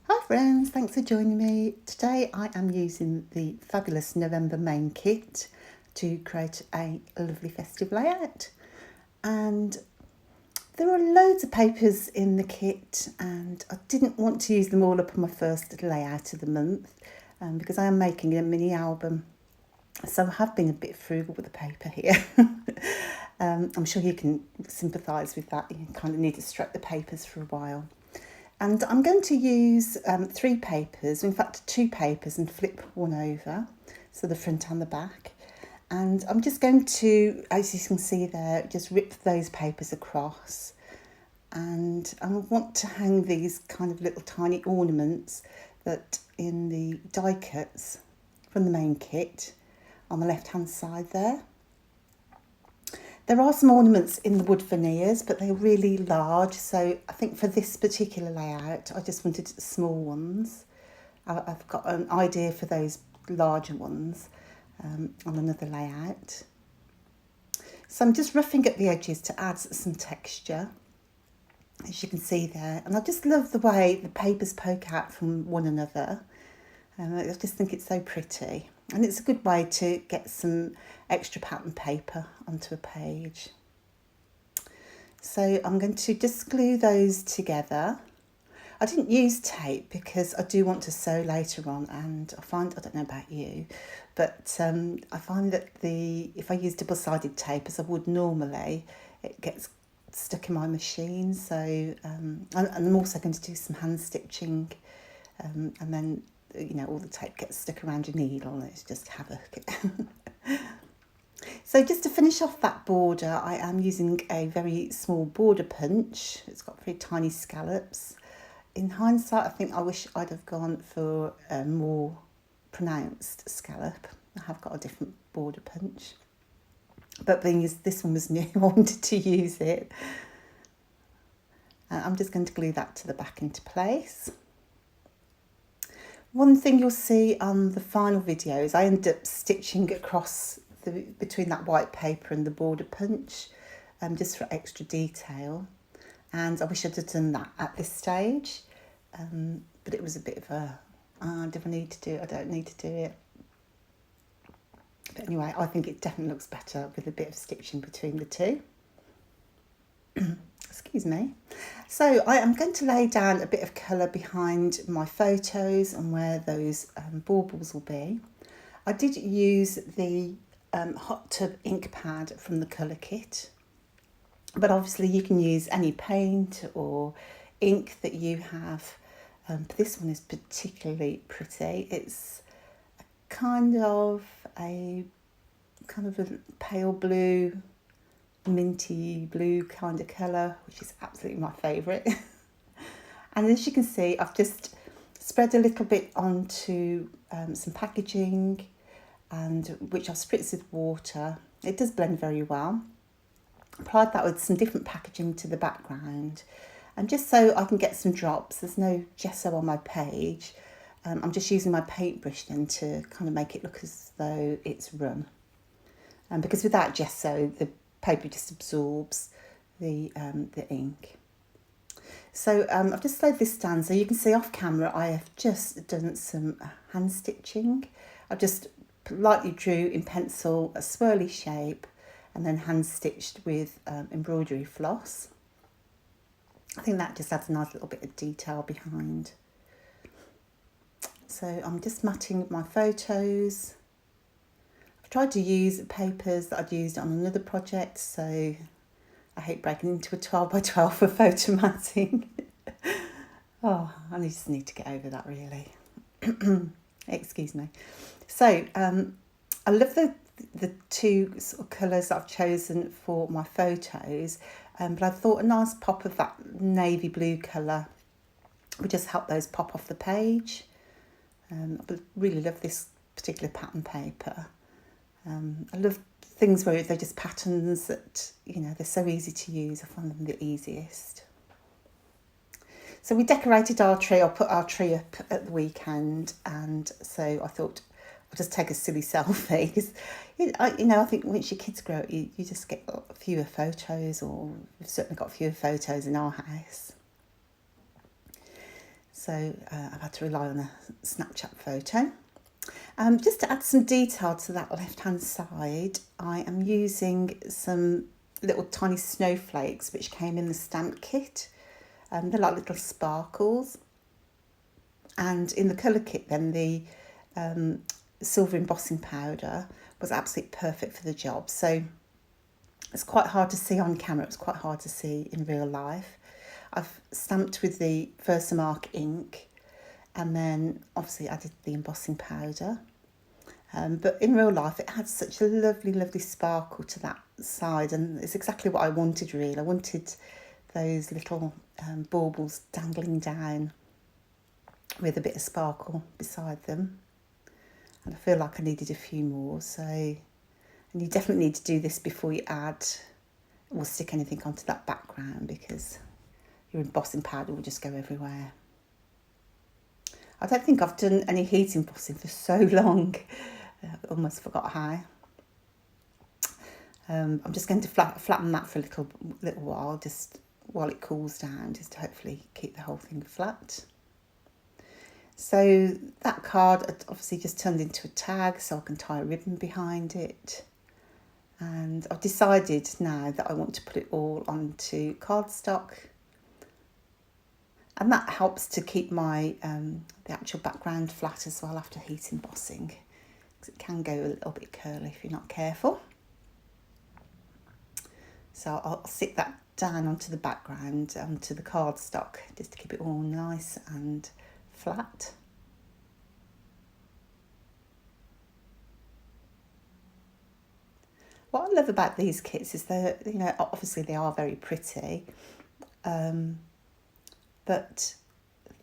Hi friends, thanks for joining me. Today I am using the fabulous November main kit to create a lovely festive layout. And there are loads of papers in the kit and I didn't want to use them all up on my first layout of the month because I am making a mini album. So I have been a bit frugal with the paper here. I'm sure you can sympathise with that. You kind of need to stretch the papers for a while. And I'm going to use three papers, in fact two papers, and flip one over, so the front and the back. And I'm just going to, as you can see there, just rip those papers across. And I want to hang these kind of little tiny ornaments that in the die cuts from the main kit on the left hand side there. There are some ornaments in the wood veneers, but they're really large. So I think for this particular layout, I just wanted small ones. I've got an idea for those larger ones on another layout. So I'm just roughing up the edges to add some texture, as you can see there. And I just love the way the papers poke out from one another. I just think it's so pretty. And it's a good way to get some extra pattern paper onto a page. So I'm going to just glue those together. I didn't use tape because I do want to sew later on, and I don't know about you, but I find that if I use double-sided tape as I would normally, it gets stuck in my machine. So I'm also going to do some hand stitching, and then all the tape gets stuck around your needle and it's just havoc. So just to finish off that border, I am using a very small border punch. It's got very tiny scallops. In hindsight, I think I wish I'd have gone for a more pronounced scallop. I have got a different border punch. But being as this one was new, I wanted to use it. I'm just going to glue that to the back into place. One thing you'll see on the final video is I end up stitching across between that white paper and the border punch, just for extra detail. And I wish I'd have done that at this stage, but it was a bit of a, do I need to do it? I don't need to do it. But anyway, I think it definitely looks better with a bit of stitching between the two. Excuse me. So I am going to lay down a bit of colour behind my photos and where those baubles will be. I did use the Hot Tub ink pad from the colour kit, but obviously you can use any paint or ink that you have. But this one is particularly pretty. It's kind of a pale blue, minty blue kind of colour, which is absolutely my favourite. And as you can see, I've just spread a little bit onto some packaging, and which I've spritzed with water. It does blend very well. Applied that with some different packaging to the background, and just so I can get some drops. There's no gesso on my page. I'm just using my paintbrush then to kind of make it look as though it's run. Because without gesso, the paper just absorbs the ink. So I've just slowed this down so you can see off camera I have just done some hand stitching. I've just lightly drew in pencil a swirly shape and then hand stitched with embroidery floss. I think that just adds a nice little bit of detail behind. So I'm just matting my photos. I've tried to use papers that I'd used on another project, so I hate breaking into a 12 by 12 for photo matting. Oh, I just need to get over that really. Excuse me. So I love the two sort of colours that I've chosen for my photos, but I thought a nice pop of that navy blue colour would just help those pop off the page. I really love this particular pattern paper. I love things where they're just patterns that, they're so easy to use. I find them the easiest. So we decorated our tree, or put our tree up at the weekend, and so I thought I'll just take a silly selfie because, I think once your kids grow up, you just get fewer photos, or we've certainly got fewer photos in our house. So I've had to rely on a Snapchat photo. Just to add some detail to that left-hand side, I am using some little tiny snowflakes which came in the stamp kit. They're like little sparkles. And in the colour kit then, the silver embossing powder was absolutely perfect for the job. So it's quite hard to see on camera, it's quite hard to see in real life. I've stamped with the Versamark ink and then obviously added the embossing powder. But in real life it had such a lovely sparkle to that side, and it's exactly what I wanted really. I wanted those little baubles dangling down with a bit of sparkle beside them. And I feel like I needed a few more, so, and you definitely need to do this before you add or stick anything onto that background, because your embossing powder will just go everywhere. I don't think I've done any heat embossing for so long, I almost forgot how. I'm just going to flatten that for a little while, just while it cools down, just to hopefully keep the whole thing flat. So that card obviously just turned into a tag, so I can tie a ribbon behind it. And I've decided now that I want to put it all onto cardstock. And that helps to keep my the actual background flat as well after heat embossing, because it can go a little bit curly if you're not careful. So I'll stick that down onto the background, onto the cardstock, just to keep it all nice and flat. What I love about these kits is that, obviously they are very pretty, but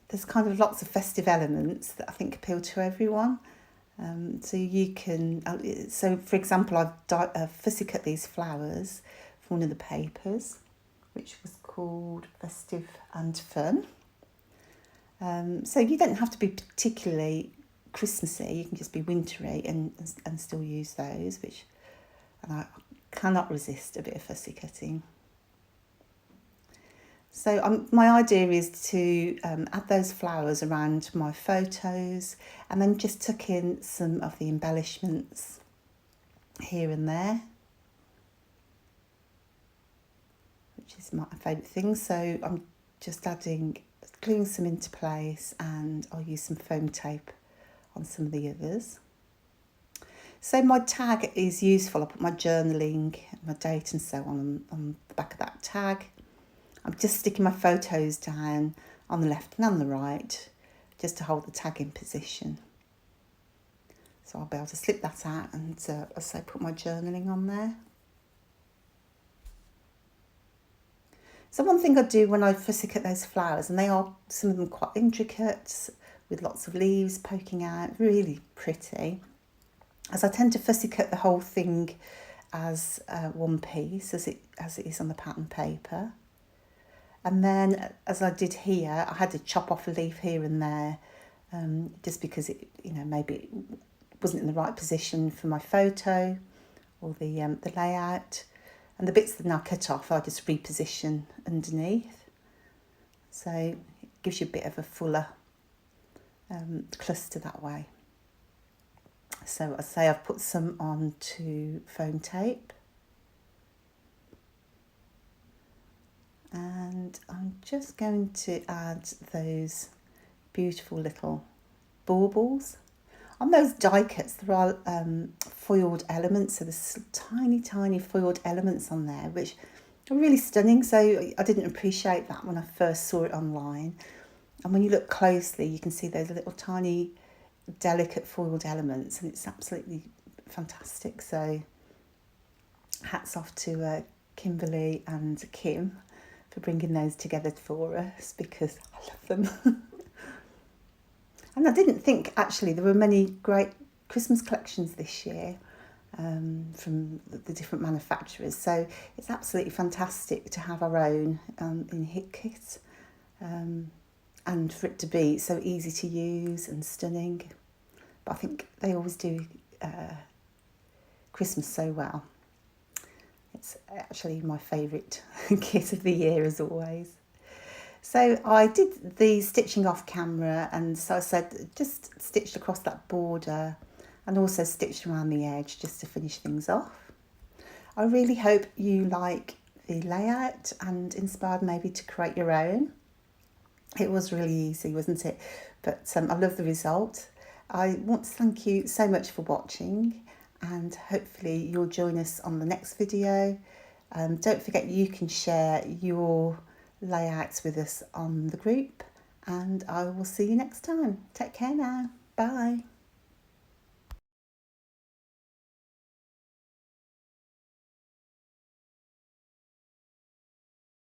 there's kind of lots of festive elements that I think appeal to everyone. So you can, for example, I've fussy cut these flowers for one of the papers, which was called Festive and Fun. So you don't have to be particularly Christmassy, you can just be wintry and still use those, and I cannot resist a bit of fussy cutting. So my idea is to add those flowers around my photos and then just tuck in some of the embellishments here and there, which is my favourite thing. So I'm just gluing some into place, and I'll use some foam tape on some of the others. So my tag is useful. I put my journaling, my date and so on the back of that tag. I'm just sticking my photos down on the left and on the right, just to hold the tag in position. So I'll be able to slip that out and, as I put my journaling on there. So one thing I do when I fussy cut those flowers, and some of them quite intricate, with lots of leaves poking out, really pretty, as I tend to fussy cut the whole thing as one piece, as it is on the pattern paper. And then, as I did here, I had to chop off a leaf here and there, just because it, maybe it wasn't in the right position for my photo or the layout. And the bits that I cut off, I just reposition underneath. So it gives you a bit of a fuller cluster that way. So I say I've put some onto foam tape. And I'm just going to add those beautiful little baubles. On those die cuts, there are foiled elements, so there's tiny foiled elements on there, which are really stunning. So I didn't appreciate that when I first saw it online. And when you look closely, you can see those little tiny, delicate foiled elements, and it's absolutely fantastic. So hats off to Kimberly and Kim for bringing those together for us, because I love them. And I didn't think actually there were many great Christmas collections this year from the different manufacturers. So it's absolutely fantastic to have our own in HitKit, and for it to be so easy to use and stunning. But I think they always do Christmas so well. It's actually my favourite kit of the year, as always. So I did the stitching off camera, and so I said just stitched across that border and also stitched around the edge just to finish things off. I really hope you like the layout and inspired maybe to create your own. It was really easy, wasn't it? But I love the result. I want to thank you so much for watching, and hopefully you'll join us on the next video. Don't forget you can share your layouts with us on the group, and I will see you next time. Take care now. Bye.